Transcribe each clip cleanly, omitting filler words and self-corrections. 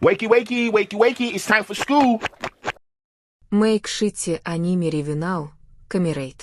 Wakey, wakey, wakey, wakey, it's time for school. Make shitty anime review now. Camerate.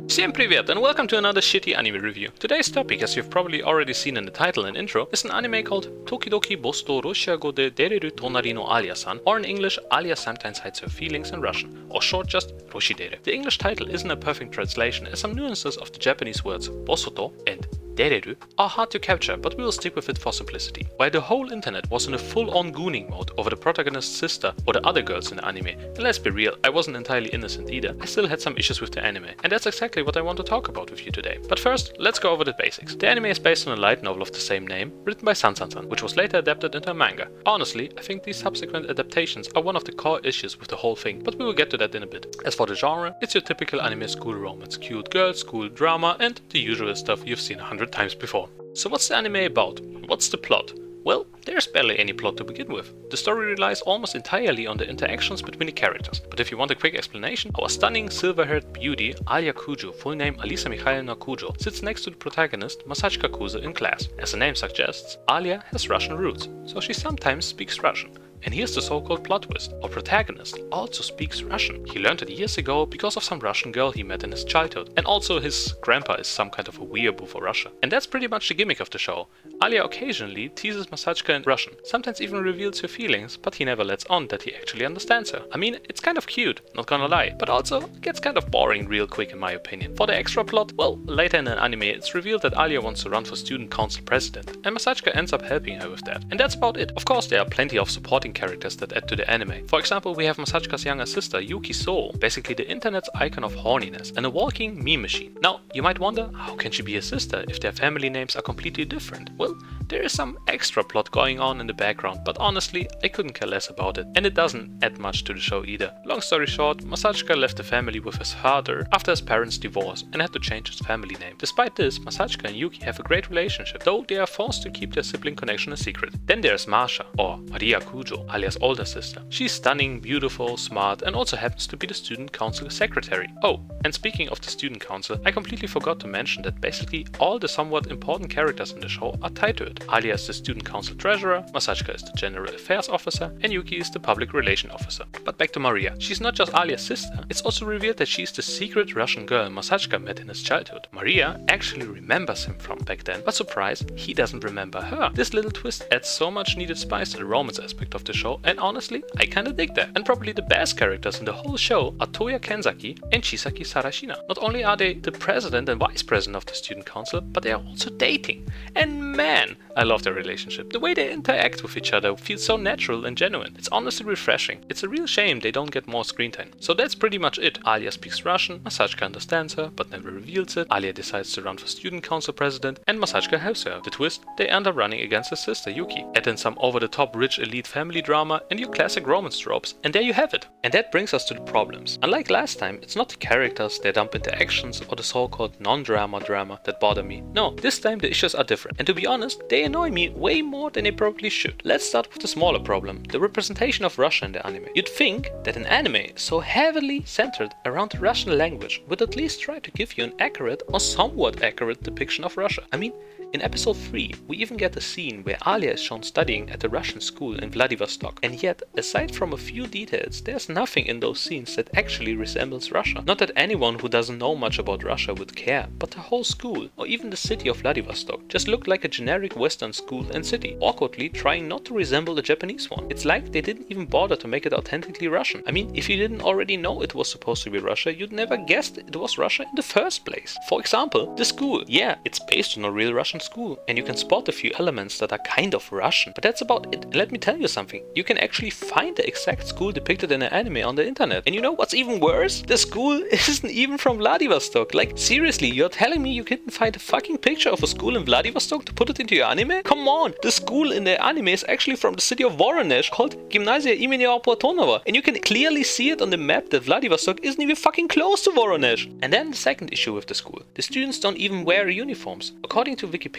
Всем привет and welcome to another shitty anime review. Today's topic, as you've probably already seen in the title and intro, is an anime called Tokidoki Bosto Roshiago de Dereru Tonari no Alya-san, or in English, Alya sometimes hides her feelings in Russian, or short just Roshidere. The English title isn't a perfect translation as some nuances of the Japanese words bosoto and dereru are hard to capture, but we will stick with it for simplicity. While the whole internet was in a full-on gooning mode over the protagonist's sister or the other girls in the anime, and let's be real, I wasn't entirely innocent either, I still had some issues with the anime, and that's exactly what I want to talk about with you today. But first, let's go over the basics. The anime is based on a light novel of the same name, written by San, which was later adapted into a manga. Honestly, I think these subsequent adaptations are one of the core issues with the whole thing, but we will get to that in a bit. As for the genre, it's your typical anime school romance, cute girls, school drama, and the usual stuff you've seen 100 times before. So what's the anime about? What's the plot? Well, there's barely any plot to begin with. The story relies almost entirely on the interactions between the characters. But if you want a quick explanation, our stunning silver-haired beauty, Alya Kujo, full name Alisa Mikhailivna Kujo, sits next to the protagonist, Masachika Kuzo, in class. As the name suggests, Alya has Russian roots, so she sometimes speaks Russian. And here's the so-called plot twist. Our protagonist also speaks Russian. He learned it years ago because of some Russian girl he met in his childhood. And also his grandpa is some kind of a weeaboo for Russia. And that's pretty much the gimmick of the show. Alya occasionally teases Masachika in Russian, sometimes even reveals her feelings, but he never lets on that he actually understands her. I mean, it's kind of cute, not gonna lie, but also gets kind of boring real quick in my opinion. For the extra plot, well, later in the anime it's revealed that Alya wants to run for student council president, and Masachika ends up helping her with that. And that's about it. Of course, there are plenty of supporting characters that add to the anime. For example, we have Masachika's younger sister, Yuki So, basically the internet's icon of horniness and a walking meme machine. Now, you might wonder, how can she be a sister if their family names are completely different? Well, there is some extra plot going on in the background, but honestly, I couldn't care less about it, and it doesn't add much to the show either. Long story short, Masachika left the family with his father after his parents' divorce and had to change his family name. Despite this, Masachika and Yuki have a great relationship, though they are forced to keep their sibling connection a secret. Then there's Masha, or Maria Kujo, Alya's older sister. She's stunning, beautiful, smart, and also happens to be the student council secretary. Oh, and speaking of the student council, I completely forgot to mention that basically all the somewhat important characters in the show are tied to it. Alya is the student council treasurer, Masachika is the general affairs officer, and Yuki is the public relation officer. But back to Maria. She's not just Alya's sister, it's also revealed that she's the secret Russian girl Masachika met in his childhood. Maria actually remembers him from back then, but surprise, he doesn't remember her. This little twist adds so much needed spice to the romance aspect of the show, and honestly, I kinda dig that. And probably the best characters in the whole show are Toya Kenzaki and Chisaki Sarashina. Not only are they the president and vice president of the student council, but they are also dating. And man, I love their relationship. The way they interact with each other feels so natural and genuine. It's honestly refreshing. It's a real shame they don't get more screen time. So that's pretty much it. Alya speaks Russian, Masachika understands her, but never reveals it. Alya decides to run for student council president, and Masachika helps her. The twist? They end up running against his sister Yuki. Add in some over-the-top rich elite family drama and your classic romance tropes, and there you have it. And that brings us to the problems. Unlike last time, it's not the characters, their dumb interactions, or the so-called non-drama drama that bother me. No, this time the issues are different. And to be honest, they annoy me way more than they probably should. Let's start with the smaller problem, the representation of Russia in the anime. You'd think that an anime so heavily centered around the Russian language would at least try to give you an accurate or somewhat accurate depiction of Russia. I mean, in episode 3, we even get a scene where Alya is shown studying at a Russian school in Vladivostok, and yet, aside from a few details, there's nothing in those scenes that actually resembles Russia. Not that anyone who doesn't know much about Russia would care, but the whole school, or even the city of Vladivostok, just looked like a generic Western school and city, awkwardly trying not to resemble the Japanese one. It's like they didn't even bother to make it authentically Russian. I mean, if you didn't already know it was supposed to be Russia, you'd never guessed it was Russia in the first place. For example, the school. Yeah, it's based on a real Russian school, and you can spot a few elements that are kind of Russian, but that's about it. And let me tell you something, you can actually find the exact school depicted in an anime on the internet. And you know what's even worse? The school isn't even from Vladivostok. Like, seriously, you're telling me you couldn't find a fucking picture of a school in Vladivostok to put it into your anime? Come on, the school in the anime is actually from the city of Voronezh, called Gymnasia imени Platonova, and you can clearly see it on the map that Vladivostok isn't even fucking close to Voronezh. And then the second issue with the school, the students don't even wear uniforms. According to Wikipedia,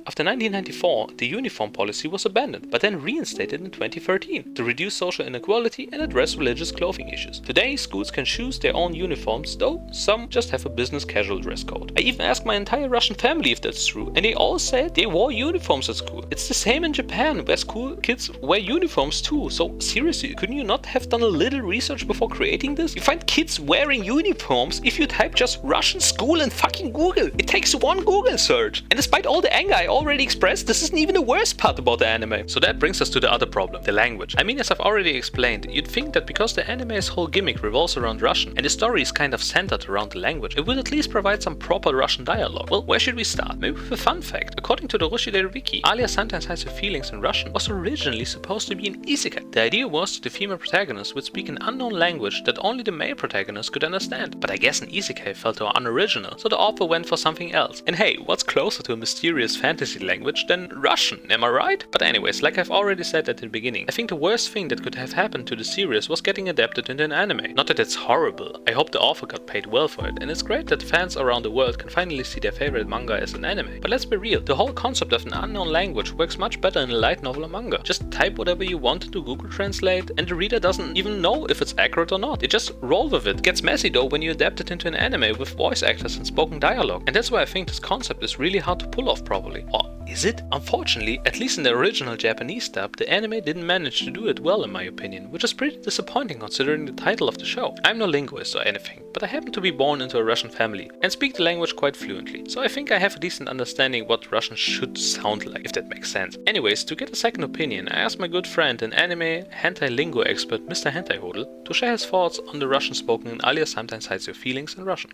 after 1994, the uniform policy was abandoned, but then reinstated in 2013 to reduce social inequality and address religious clothing issues. Today, schools can choose their own uniforms, though some just have a business casual dress code. I even asked my entire Russian family if that's true, and they all said they wore uniforms uniforms at school. It's the same in Japan, where school kids wear uniforms too. So seriously, couldn't you not have done a little research before creating this? You find kids wearing uniforms if you type just Russian school in fucking Google. It takes one Google search. And despite all the anger I already expressed, this isn't even the worst part about the anime. So that brings us to the other problem, the language. I mean, as I've already explained, you'd think that because the anime's whole gimmick revolves around Russian and the story is kind of centered around the language, it would at least provide some proper Russian dialogue. Well, where should we start? Maybe with a fun fact. According to the Russian wiki, Alya sometimes hides her feelings in Russian was originally supposed to be an isekai. The idea was that the female protagonist would speak an unknown language that only the male protagonist could understand. But I guess an isekai felt too unoriginal, so the author went for something else. And hey, what's closer to a mysterious fantasy language than Russian, am I right? But anyways, like I've already said at the beginning, I think the worst thing that could have happened to the series was getting adapted into an anime. Not that it's horrible, I hope the author got paid well for it, and it's great that fans around the world can finally see their favorite manga as an anime. But let's be real, the whole concept of an unknown language works much better in a light novel or manga. Just type whatever you want into Google Translate and the reader doesn't even know if it's accurate or not. You just roll with it. It gets messy though when you adapt it into an anime with voice actors and spoken dialogue. And that's why I think this concept is really hard to pull off properly. Or is it? Unfortunately, at least in the original Japanese dub, the anime didn't manage to do it well in my opinion, which is pretty disappointing considering the title of the show. I'm no linguist or anything, but I happen to be born into a Russian family and speak the language quite fluently, so I think I have a decent understanding what Russian should sound like, if that makes sense. Anyways, to get a second opinion, I asked my good friend and anime hentai lingo expert Mr. Hentai Hodel to share his thoughts on the Russian spoken in Alya sometimes hides your feelings in Russian.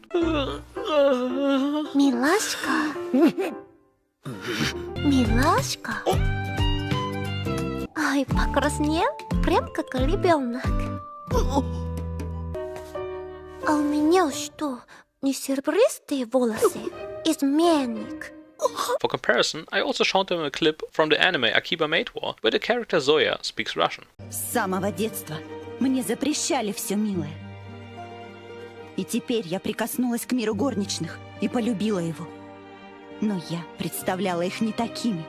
Милашка. Милашка. Ой, покраснел, прям как ребенок. А у меня что, не серебристые волосы? Изменник. For comparison, I also showed them a clip from the anime Akiba Maid War, where the character Zoya speaks Russian. С самого детства мне запрещали все милое. И теперь я прикоснулась к миру горничных и полюбила его. Но я представляла их не такими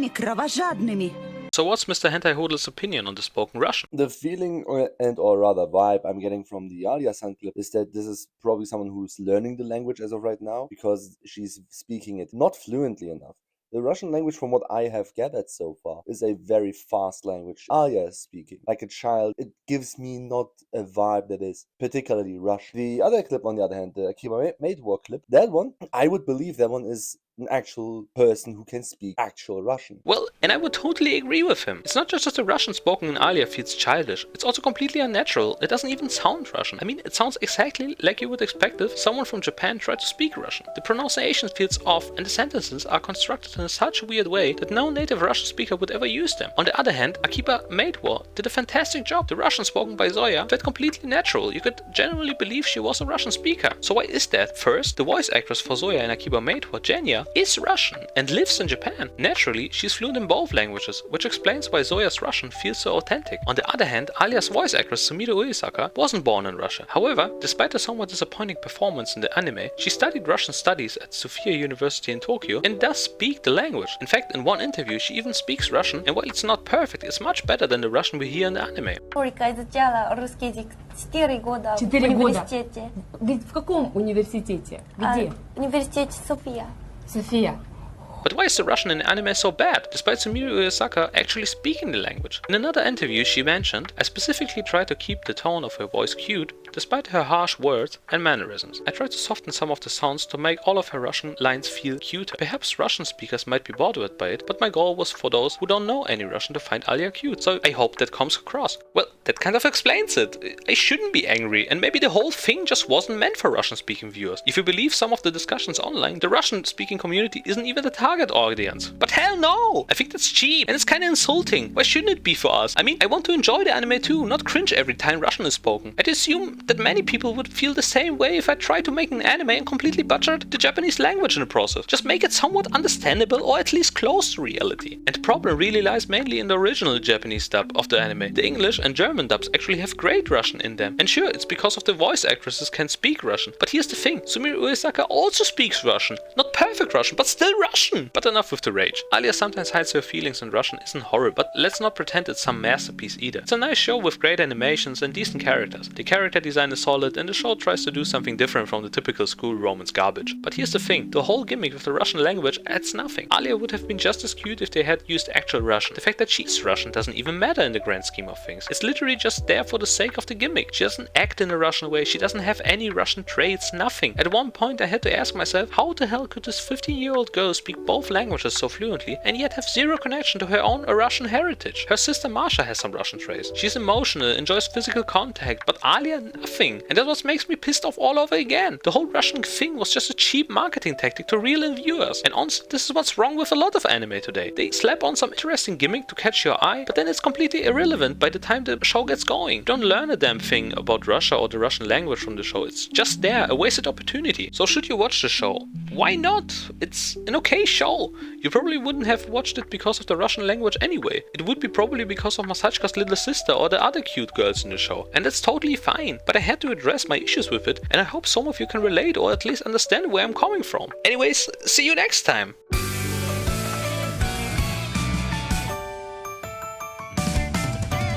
кровожадными. So what's Mr. Hentai Hodel's opinion on the spoken Russian? The feeling or rather vibe I'm getting from the Alya-san clip is that this is probably someone who's learning the language as of right now, because she's speaking it not fluently enough. The Russian language, from what I have gathered so far, is a very fast language. Alya is speaking like a child. It gives me not a vibe that is particularly Russian. The other clip, on the other hand, the Akiba Maid War clip, that one, I would believe that one is an actual person who can speak actual Russian. Well, and I would totally agree with him. It's not just that the Russian spoken in Alya feels childish, it's also completely unnatural. It doesn't even sound Russian. I mean, it sounds exactly like you would expect if someone from Japan tried to speak Russian. The pronunciation feels off and the sentences are constructed in such a weird way that no native Russian speaker would ever use them. On the other hand, Akiba Maid War did a fantastic job. The Russian spoken by Zoya felt completely natural. You could genuinely believe she was a Russian speaker. So why is that? First, the voice actress for Zoya in Akiba Maid War, Genya, is Russian and lives in Japan. Naturally, she's fluent in both languages, which explains why Zoya's Russian feels so authentic. On the other hand, Alya's voice actress Sumire Uesaka wasn't born in Russia. However, despite a somewhat disappointing performance in the anime, she studied Russian studies at Sophia University in Tokyo and does speak the language. In fact, in one interview, she even speaks Russian, and while it's not perfect, it's much better than the Russian we hear in the anime. Только изучала русский язык 4 года в 4 года. университете. В каком университете? Где? В университете София. София. But why is the Russian in anime so bad, despite Sumire Uesaka actually speaking the language? In another interview she mentioned, I specifically tried to keep the tone of her voice cute, despite her harsh words and mannerisms. I tried to soften some of the sounds to make all of her Russian lines feel cuter. Perhaps Russian speakers might be bothered by it, but my goal was for those who don't know any Russian to find Alya cute, so I hope that comes across. Well, that kind of explains it. I shouldn't be angry, and maybe the whole thing just wasn't meant for Russian-speaking viewers. If you believe some of the discussions online, the Russian-speaking community isn't even the target audience. But hell no! I think that's cheap, and it's kinda insulting. Why shouldn't it be for us? I mean, I want to enjoy the anime too, not cringe every time Russian is spoken. I'd assume that many people would feel the same way if I tried to make an anime and completely butchered the Japanese language in the process. Just make it somewhat understandable or at least close to reality. And the problem really lies mainly in the original Japanese dub of the anime. The English and German dubs actually have great Russian in them. And sure, it's because of the voice actresses can speak Russian. But here's the thing, Sumire Uesaka also speaks Russian. Not perfect Russian, but still Russian. But enough with the rage. Alya sometimes hides her feelings in Russian isn't horror, but let's not pretend it's some masterpiece either. It's a nice show with great animations and decent characters. The character design is solid and the show tries to do something different from the typical school romance garbage. But here's the thing, the whole gimmick with the Russian language adds nothing. Alya would have been just as cute if they had used actual Russian. The fact that she's Russian doesn't even matter in the grand scheme of things. It's literally just there for the sake of the gimmick. She doesn't act in a Russian way, she doesn't have any Russian traits, nothing. At one point I had to ask myself, how the hell could this 15-year-old girl speak both languages so fluently and yet have zero connection to her own Russian heritage? Her sister Masha has some Russian traits. She's emotional, enjoys physical contact, but Alya nothing. And that's what makes me pissed off all over again. The whole Russian thing was just a cheap marketing tactic to reel in viewers. And honestly, this is what's wrong with a lot of anime today. They slap on some interesting gimmick to catch your eye, but then it's completely irrelevant by the time the show gets going. Don't learn a damn thing about Russia or the Russian language from the show. It's just there, a wasted opportunity. So should you watch the show? Why not? It's an okay show. You probably wouldn't have watched it because of the Russian language anyway. It would be probably because of Masachika's little sister or the other cute girls in the show. And that's totally fine. But I had to address my issues with it, and I hope some of you can relate or at least understand where I'm coming from. Anyways, see you next time!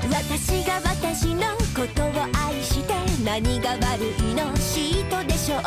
私が私のことを愛して何が悪いの嫉妬でしょう